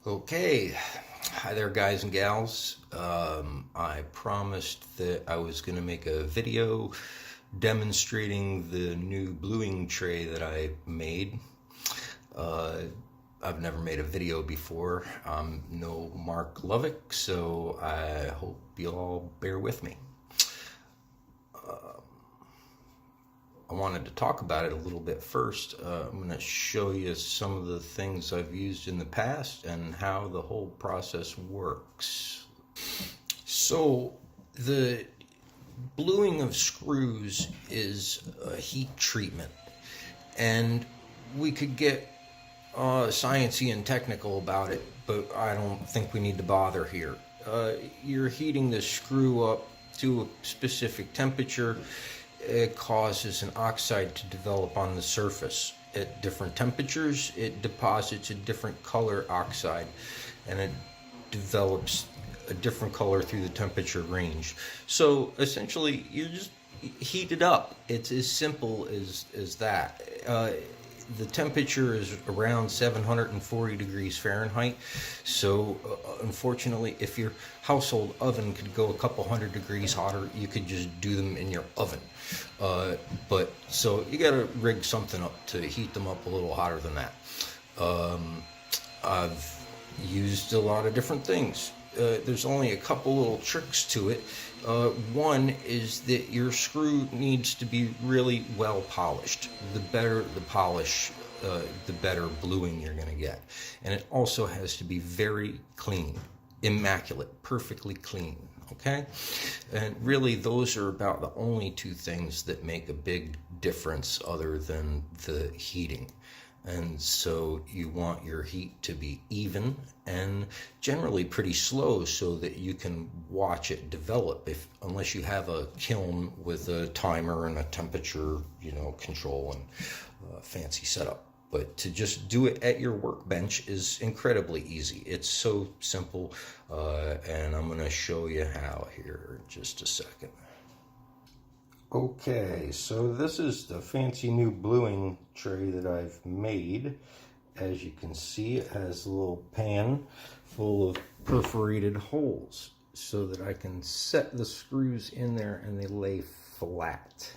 Okay, hi there, guys and gals. I promised that I was going to make a video demonstrating the new bluing tray that I made. Uh, I've never made a video before. I'm no Mark Lovick, so I hope you all bear with me. I wanted to talk about it a little bit first. I'm going to show you some of the things I've used in the past and how the whole process works. So the bluing of screws is a heat treatment, and we could get sciencey and technical about it, but I don't think we need to bother here. You're heating the screw up to a specific temperature. It causes an oxide to develop on the surface. At different temperatures, it deposits a different color oxide, and it develops a different color through the temperature range. So essentially, you just heat it up. It's as simple as that. The temperature is around 740 degrees Fahrenheit. So unfortunately, if your household oven could go a couple hundred degrees hotter, you could just do them in your oven. But so you got to rig something up to heat them up a little hotter than that. I've used a lot of different things. There's only a couple little tricks to it. One is that your screw needs to be really well polished. The better the polish, the better bluing you're going to get. And it also has to be very clean, immaculate, perfectly clean. Okay? And really, those are about the only two things that make a big difference other than the heating. And so you want your heat to be even and generally pretty slow so that you can watch it develop, unless you have a kiln with a timer and a temperature, control and fancy setup. But to just do it at your workbench is incredibly easy. It's so simple, and I'm going to show you how here in just a second. Okay, so this is the fancy new bluing tray that I've made. As you can see, it has a little pan full of perforated holes so that I can set the screws in there and they lay flat.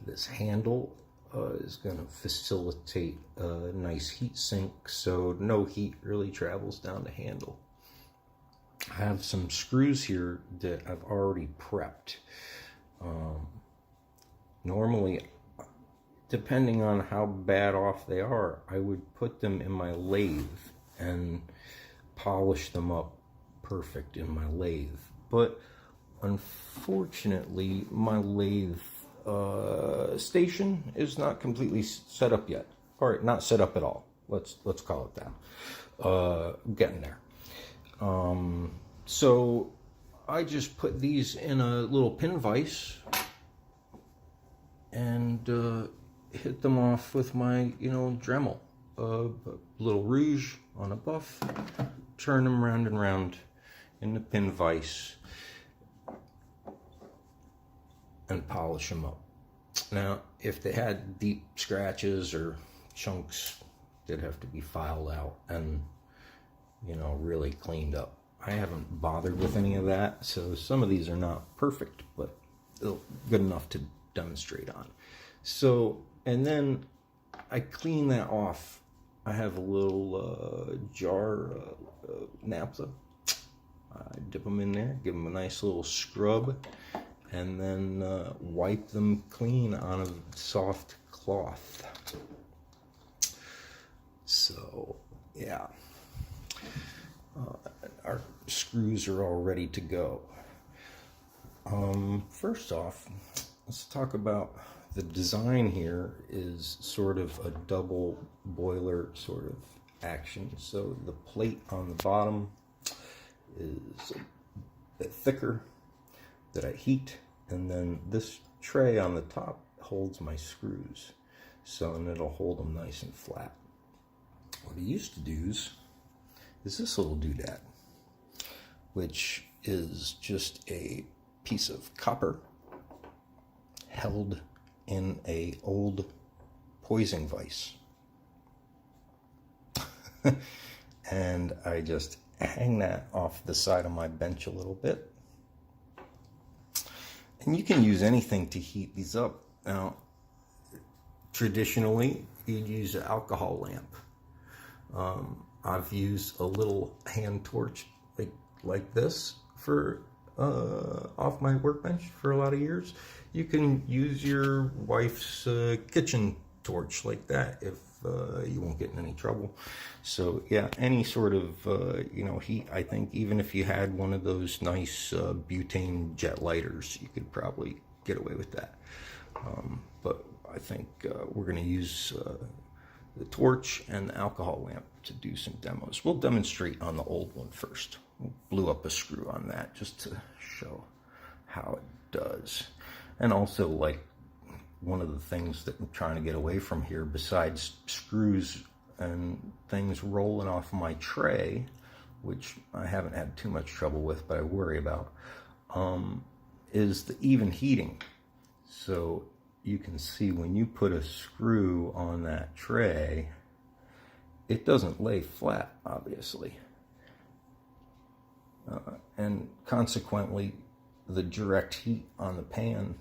This handle is going to facilitate a nice heat sink, so no heat really travels down the handle. I have some screws here that I've already prepped. Normally, depending on how bad off they are, I would put them in my lathe and polish them up perfect in my lathe. But unfortunately, my lathe station is not completely set up yet. Or not set up at all. Let's call it that. Getting there. So I just put these in a little pin vise and hit them off with my, Dremel. A little rouge on a buff, turn them round and round in the pin vise and polish them up. Now, if they had deep scratches or chunks, they'd have to be filed out and, really cleaned up. I haven't bothered with any of that, so some of these are not perfect, but good enough to demonstrate on. So, and then I clean that off. I have a little jar of naphtha. I dip them in there, give them a nice little scrub, and then wipe them clean on a soft cloth. So, yeah. Our screws are all ready to go. First off, let's talk about the design here. Is sort of a double boiler sort of action. So the plate on the bottom is a bit thicker that I heat, and then this tray on the top holds my screws. And it'll hold them nice and flat. What I used to do is this little doodad, which is just a piece of copper held in a old poison vise. and I just hang that off the side of my bench a little bit. And you can use anything to heat these up. Now, traditionally, you'd use an alcohol lamp. I've used a little hand torch like this for off my workbench for a lot of years. You can use your wife's kitchen torch like that if you won't get in any trouble. So yeah, any sort of heat. I think even if you had one of those nice butane jet lighters, you could probably get away with that. But I think we're going to use the torch and the alcohol lamp to do some demos. We'll demonstrate on the old one first. We'll blew up a screw on that just to show how it does. And also, like, one of the things that I'm trying to get away from here, besides screws and things rolling off my tray, which I haven't had too much trouble with, but I worry about, is the even heating. So you can see when you put a screw on that tray, it doesn't lay flat, obviously. And consequently, the direct heat on the pan,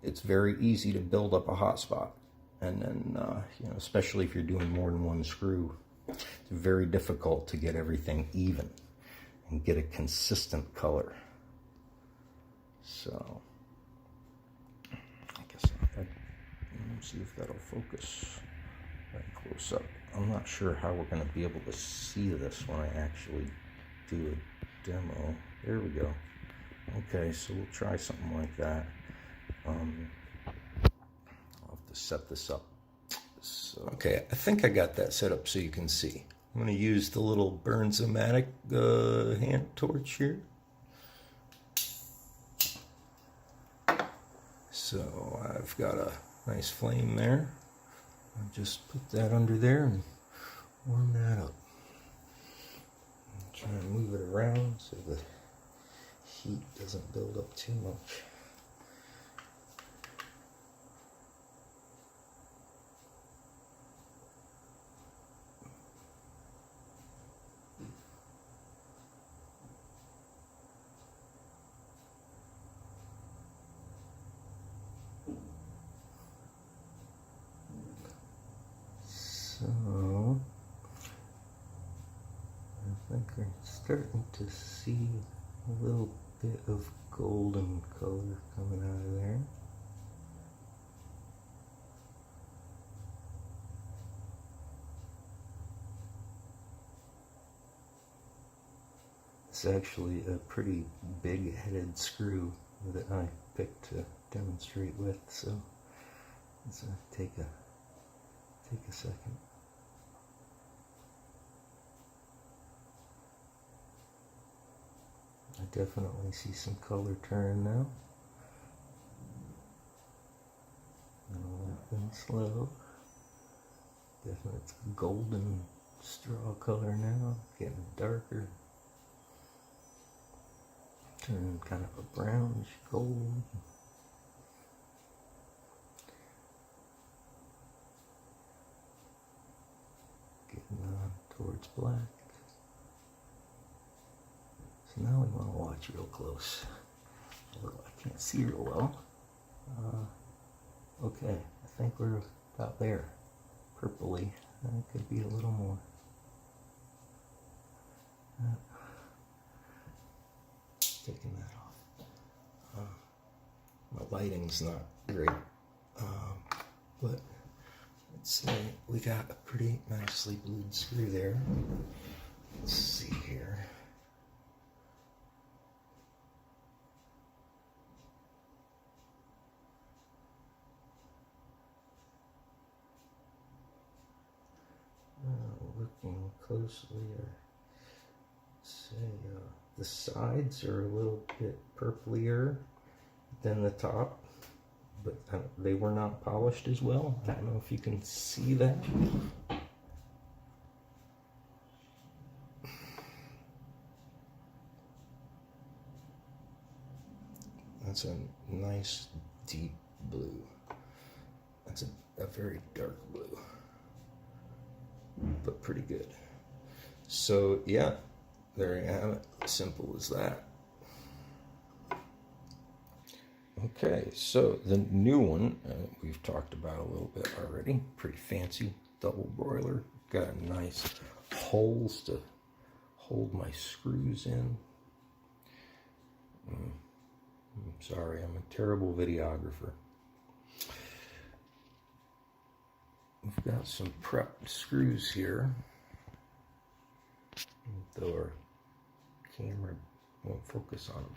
it's very easy to build up a hot spot. And then, especially if you're doing more than one screw, it's very difficult to get everything even and get a consistent color. So, I guess let me see if that'll focus right close up. I'm not sure how we're going to be able to see this when I actually do a demo. There we go. Okay, so we'll try something like that. I'll have to set this up. So, okay, I think I got that set up so you can see. I'm going to use the little Bernzomatic hand torch here. So I've got a nice flame there. I'll just put that under there and warm that up. Try and move it around so the heat doesn't build up too much. So I think I'm starting to see a little bit of golden color coming out of there. It's actually a pretty big headed screw that I picked to demonstrate with, so let's take a second. I definitely see some color turn now. Nice and slow. Definitely it's golden straw color now, getting darker. Turning kind of a brownish gold. Getting on towards black. So now we want to watch real close. Although I can't see real well. Okay, I think we're about there. Purpley. It could be a little more. Taking that off. My lighting's not great, but let's say we got a pretty nicely blued screw there. Let's see here. Looking closely, say the sides are a little bit purplier than the top, but they were not polished as well. I don't know if you can see that. That's a nice deep blue. That's a very dark blue, but pretty good. So yeah, there you have it. Simple as that. Okay, so the new one we've talked about a little bit already. Pretty fancy double broiler. Got nice holes to hold my screws in. I'm sorry, I'm a terrible videographer. We've got some prepped screws here, though our camera won't focus on them.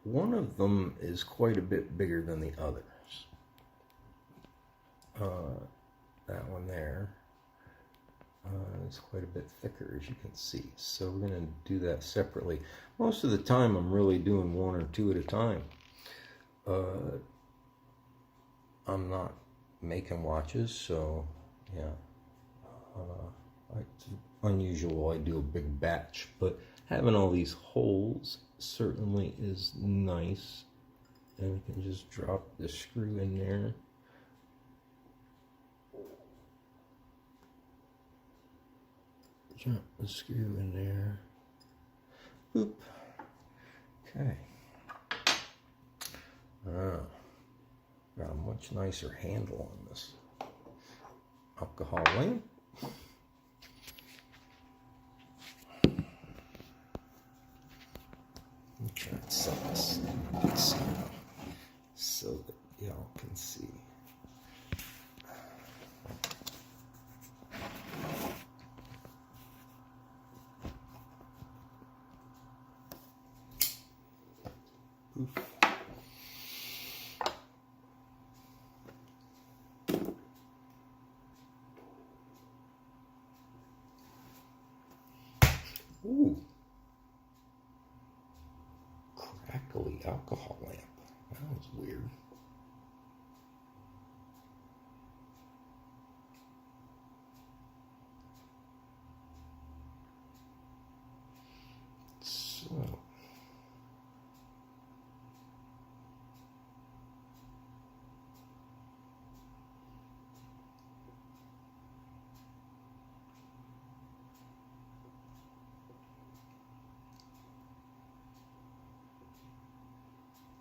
One of them is quite a bit bigger than the others. That one there is quite a bit thicker, as you can see. So we're going to do that separately. Most of the time I'm really doing one or two at a time. I'm not making watches, so yeah. It's unusual I do a big batch, but having all these holes certainly is nice. And we can just drop the screw in there. Drop the screw in there. Boop. Okay. Got a much nicer handle on this alcohol lamp. Try to set this so that y'all can see. Oof. Ooh. Crackly alcohol lamp. That was weird. So.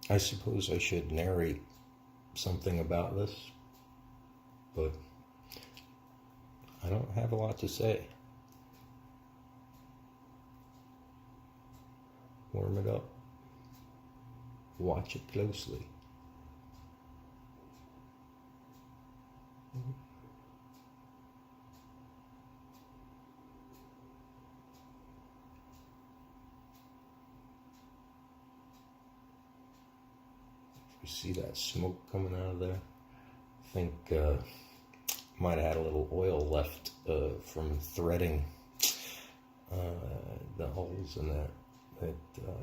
I suppose I should narrate something about this, but I don't have a lot to say. Warm it up. Watch it closely. You see that smoke coming out of there? I think might have had a little oil left from threading the holes in that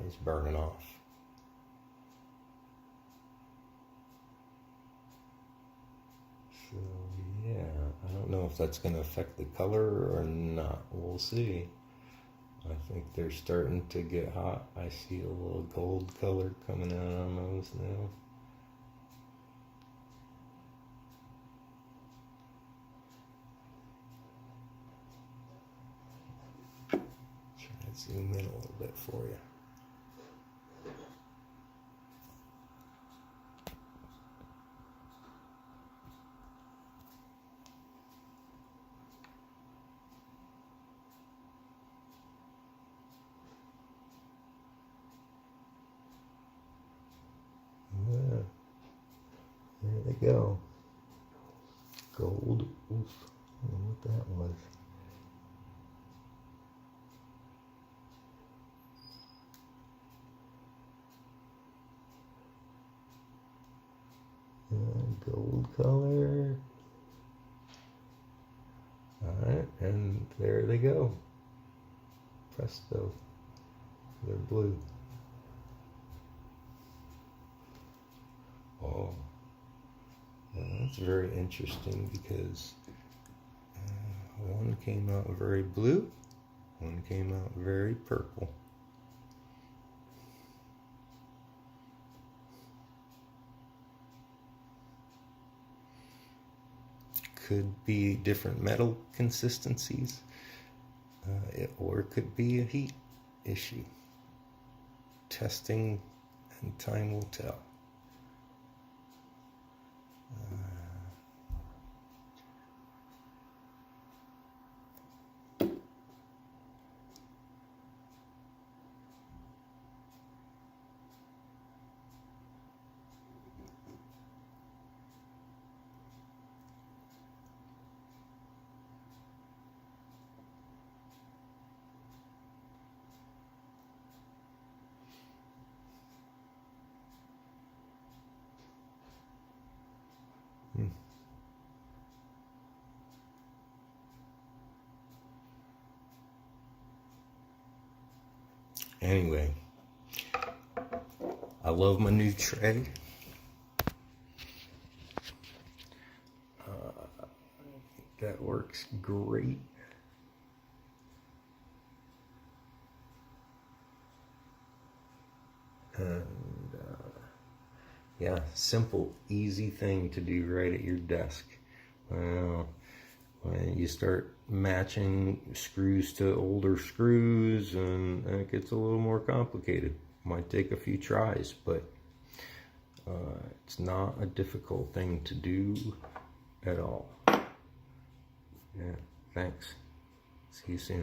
is burning off. So yeah, I don't know if that's going to affect the color or not. We'll see. I think they're starting to get hot. I see a little gold color coming out on those now. Try to zoom in a little bit for you. Yeah, there they go. Gold. Oof. I don't know what that was. Gold color. Alright, and there they go. Presto. They're blue. Oh. Well, that's very interesting because one came out very blue, one came out very purple. could be different metal consistencies, or it could be a heat issue. Testing and time will tell. Anyway, I love my new tray. That works great. And yeah, simple, easy thing to do right at your desk. Well, when you start matching screws to older screws, and it gets a little more complicated. Might take a few tries, but it's not a difficult thing to do at all. Yeah, thanks. See you soon.